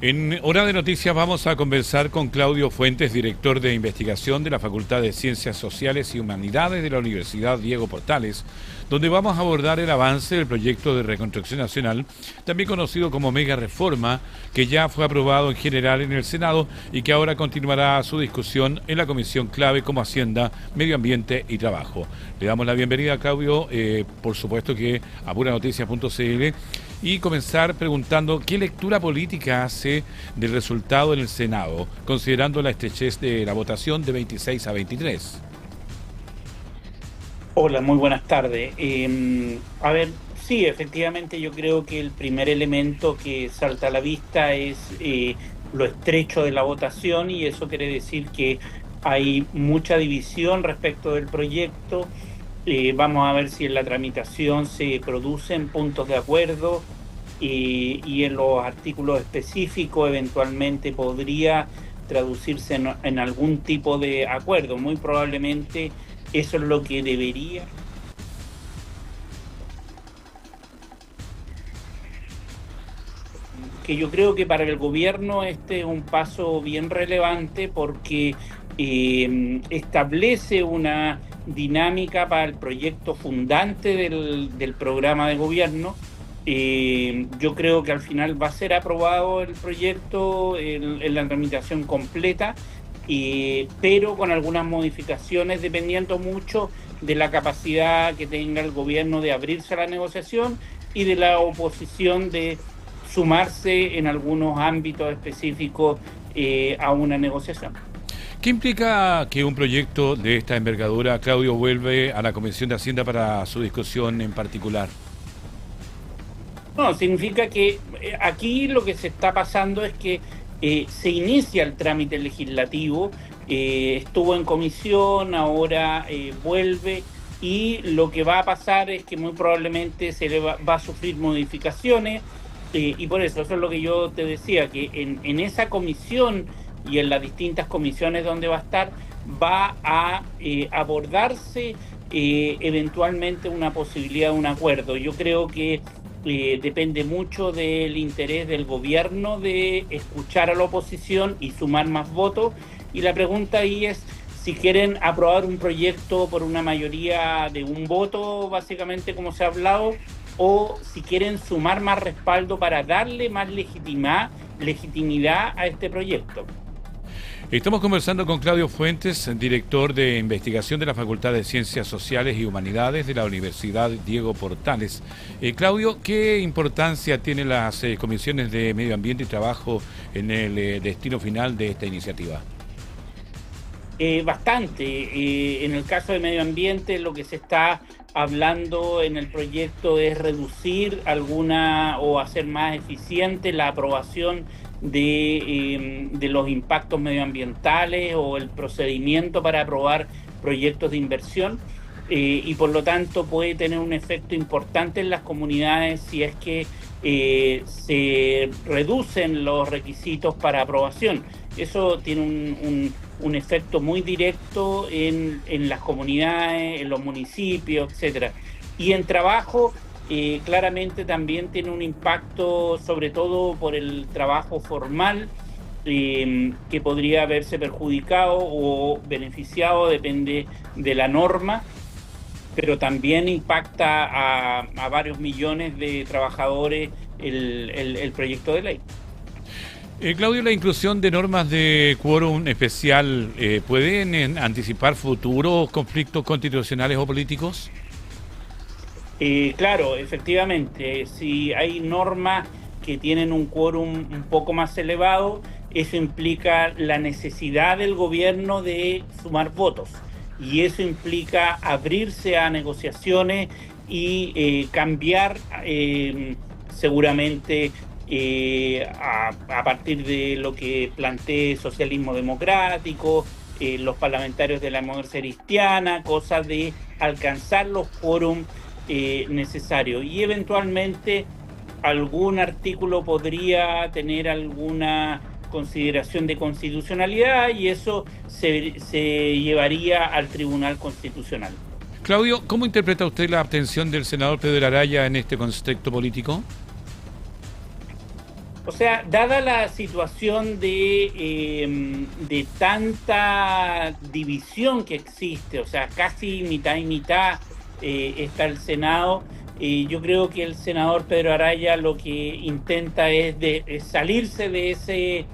En Hora de Noticias vamos a conversar con Claudio Fuentes, director de investigación de la Facultad de Ciencias Sociales y Humanidades de la Universidad Diego Portales, donde vamos a abordar el avance del proyecto de reconstrucción nacional, también conocido como Mega Reforma, que ya fue aprobado en general en el Senado y que ahora continuará su discusión en la comisión clave como Hacienda, Medio Ambiente y Trabajo. Le damos la bienvenida a Claudio, por supuesto que a puranoticias.cl, y comenzar preguntando qué lectura política hace del resultado en el Senado, considerando la estrechez de la votación de 26-23. Hola, muy buenas tardes. Sí, efectivamente yo creo que el primer elemento que salta a la vista es lo estrecho de la votación, y eso quiere decir que hay mucha división respecto del proyecto. Vamos a ver si en la tramitación se producen puntos de acuerdo, y en los artículos específicos eventualmente podría traducirse en algún tipo de acuerdo. Muy probablemente eso es lo que debería. Que yo creo que para el gobierno este es un paso bien relevante porque establece una dinámica para el proyecto fundante del programa de gobierno. Yo creo que al final va a ser aprobado el proyecto en la tramitación completa, pero con algunas modificaciones dependiendo mucho de la capacidad que tenga el gobierno de abrirse a la negociación y de la oposición de sumarse en algunos ámbitos específicos a una negociación. ¿Qué implica que un proyecto de esta envergadura, Claudio, vuelve a la Comisión de Hacienda para su discusión en particular? No, significa que aquí lo que se está pasando es que se inicia el trámite legislativo, estuvo en comisión, ahora vuelve, y lo que va a pasar es que muy probablemente va a sufrir modificaciones, y por eso es lo que yo te decía, que en esa comisión y en las distintas comisiones donde va a estar, va a abordarse eventualmente una posibilidad de un acuerdo. Yo creo que depende mucho del interés del gobierno de escuchar a la oposición y sumar más votos, y la pregunta ahí es si quieren aprobar un proyecto por una mayoría de un voto, básicamente como se ha hablado, o si quieren sumar más respaldo para darle más legitimidad a este proyecto. Estamos conversando con Claudio Fuentes, director de investigación de la Facultad de Ciencias Sociales y Humanidades de la Universidad Diego Portales. Claudio, ¿qué importancia tienen las comisiones de Medio Ambiente y Trabajo en el destino final de esta iniciativa? Bastante. En el caso de Medio Ambiente, lo que se está hablando en el proyecto es reducir o hacer más eficiente la aprobación de los impactos medioambientales o el procedimiento para aprobar proyectos de inversión, y por lo tanto puede tener un efecto importante en las comunidades si es que se reducen los requisitos para aprobación. Eso tiene un efecto muy directo en las comunidades, en los municipios, etcétera. Y en trabajo, claramente también tiene un impacto, sobre todo por el trabajo formal, que podría verse perjudicado o beneficiado, depende de la norma, pero también impacta a varios millones de trabajadores el proyecto de ley. Claudio, la inclusión de normas de quórum especial, ¿pueden anticipar futuros conflictos constitucionales o políticos? Claro, efectivamente, si hay normas que tienen un quórum un poco más elevado, eso implica la necesidad del gobierno de sumar votos, y eso implica abrirse a negociaciones y cambiar seguramente a partir de lo que plantee Socialismo Democrático, los parlamentarios de la democracia cristiana, cosas de alcanzar los quórum necesarios, y eventualmente algún artículo podría tener alguna consideración de constitucionalidad, y eso se llevaría al Tribunal Constitucional. Claudio, ¿cómo interpreta usted la abstención del senador Pedro Araya en este contexto político? O sea, dada la situación de tanta división que existe, o sea, casi mitad y mitad está el Senado, yo creo que el senador Pedro Araya lo que intenta es salirse de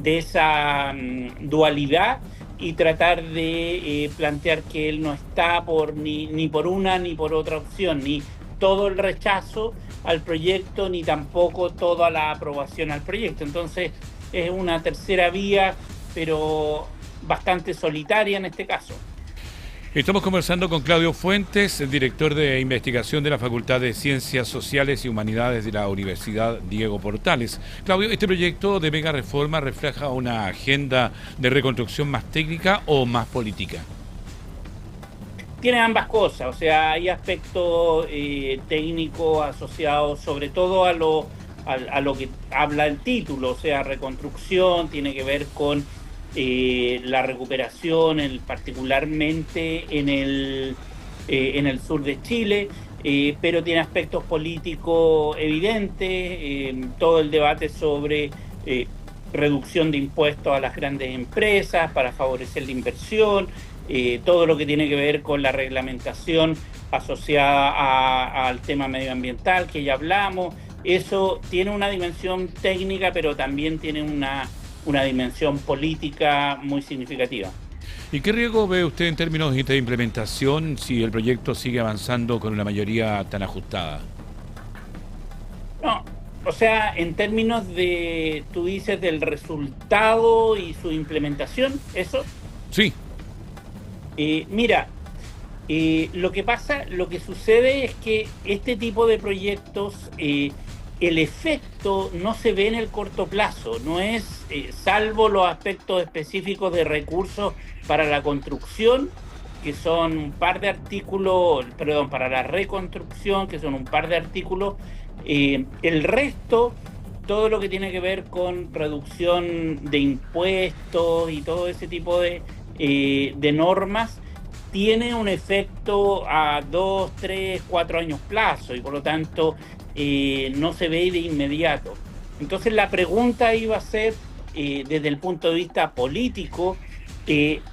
esa dualidad y tratar de plantear que él no está ni por una ni por otra opción, ni todo el rechazo al proyecto, ni tampoco toda la aprobación al proyecto. Entonces es una tercera vía, pero bastante solitaria en este caso. Estamos conversando con Claudio Fuentes, el director de investigación de la Facultad de Ciencias Sociales y Humanidades de la Universidad Diego Portales. Claudio, ¿este proyecto de mega reforma refleja una agenda de reconstrucción más técnica o más política? Tiene ambas cosas, o sea, hay aspectos técnicos asociados sobre todo a lo que habla el título, o sea, reconstrucción, tiene que ver con la recuperación, particularmente en el sur de Chile, pero tiene aspectos políticos evidentes, todo el debate sobre reducción de impuestos a las grandes empresas para favorecer la inversión, todo lo que tiene que ver con la reglamentación asociada al tema medioambiental que ya hablamos. Eso tiene una dimensión técnica, pero también tiene una dimensión política muy significativa. ¿Y qué riesgo ve usted en términos de implementación si el proyecto sigue avanzando con una mayoría tan ajustada? No, o sea, en términos de, tú dices, del resultado y su implementación, ¿eso? Sí. Mira, lo que sucede es que este tipo de proyectos, el efecto no se ve en el corto plazo, no es, salvo los aspectos específicos de recursos para la construcción, que son un par de artículos, perdón, para la reconstrucción, que son un par de artículos, el resto, todo lo que tiene que ver con reducción de impuestos y todo ese tipo de normas, tiene un efecto a 2, 3, 4 años plazo y por lo tanto no se ve de inmediato. Entonces la pregunta iba a ser, desde el punto de vista político,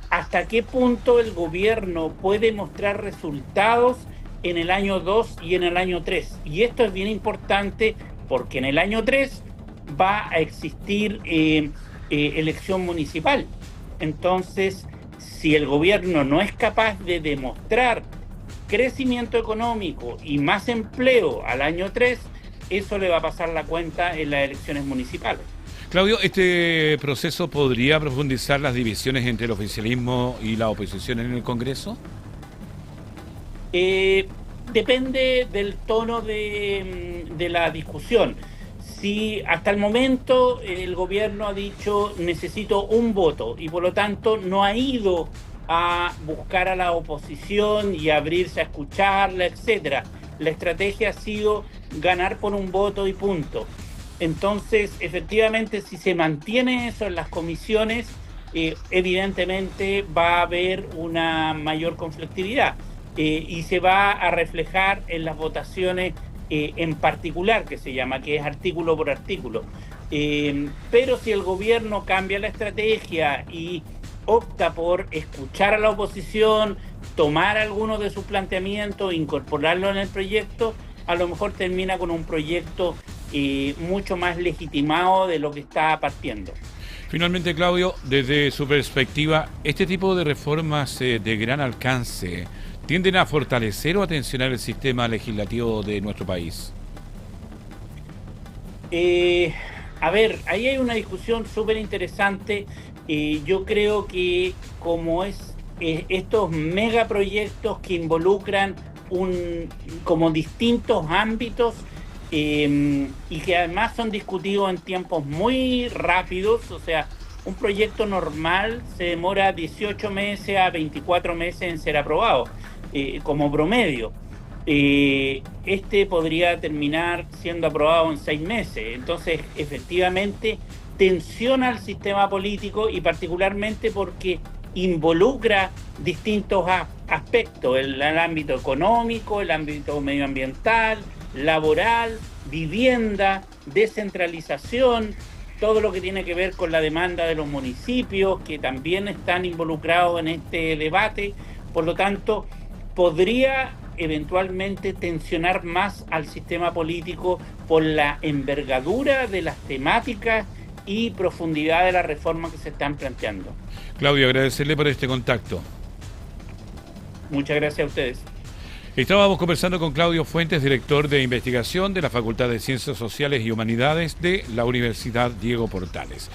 ¿hasta qué punto el gobierno puede mostrar resultados en el año 2 y en el año 3? Y esto es bien importante porque en el año 3 va a existir elección municipal. Entonces, si el gobierno no es capaz de demostrar crecimiento económico y más empleo al año 3, eso le va a pasar la cuenta en las elecciones municipales. Claudio, ¿este proceso podría profundizar las divisiones entre el oficialismo y la oposición en el Congreso? Depende del tono de la discusión. Si hasta el momento el gobierno ha dicho necesito un voto y por lo tanto no ha ido a buscar a la oposición y abrirse a escucharla, etcétera. La estrategia ha sido ganar por un voto y punto. Entonces, efectivamente, si se mantiene eso en las comisiones, evidentemente va a haber una mayor conflictividad y se va a reflejar en las votaciones en particular, que se llama, que es artículo por artículo. Pero si el gobierno cambia la estrategia y opta por escuchar a la oposición, tomar algunos de sus planteamientos, incorporarlo en el proyecto, a lo mejor termina con un proyecto mucho más legitimado de lo que está partiendo. Finalmente, Claudio, desde su perspectiva, ¿este tipo de reformas de gran alcance tienden a fortalecer o a tensionar el sistema legislativo de nuestro país? A ver, ahí hay una discusión súper interesante. Yo creo que como estos megaproyectos que involucran como distintos ámbitos y que además son discutidos en tiempos muy rápidos, o sea, un proyecto normal se demora 18 meses a 24 meses en ser aprobado, como promedio. Este podría terminar siendo aprobado en 6 meses. Entonces, efectivamente, tensiona al sistema político y particularmente porque involucra distintos aspectos, el ámbito económico, el ámbito medioambiental, laboral, vivienda, descentralización, todo lo que tiene que ver con la demanda de los municipios, que también están involucrados en este debate. Por lo tanto, podría eventualmente tensionar más al sistema político por la envergadura de las temáticas y profundidad de la reforma que se están planteando. Claudio, agradecerle por este contacto. Muchas gracias a ustedes. Estábamos conversando con Claudio Fuentes, director de investigación de la Facultad de Ciencias Sociales y Humanidades de la Universidad Diego Portales.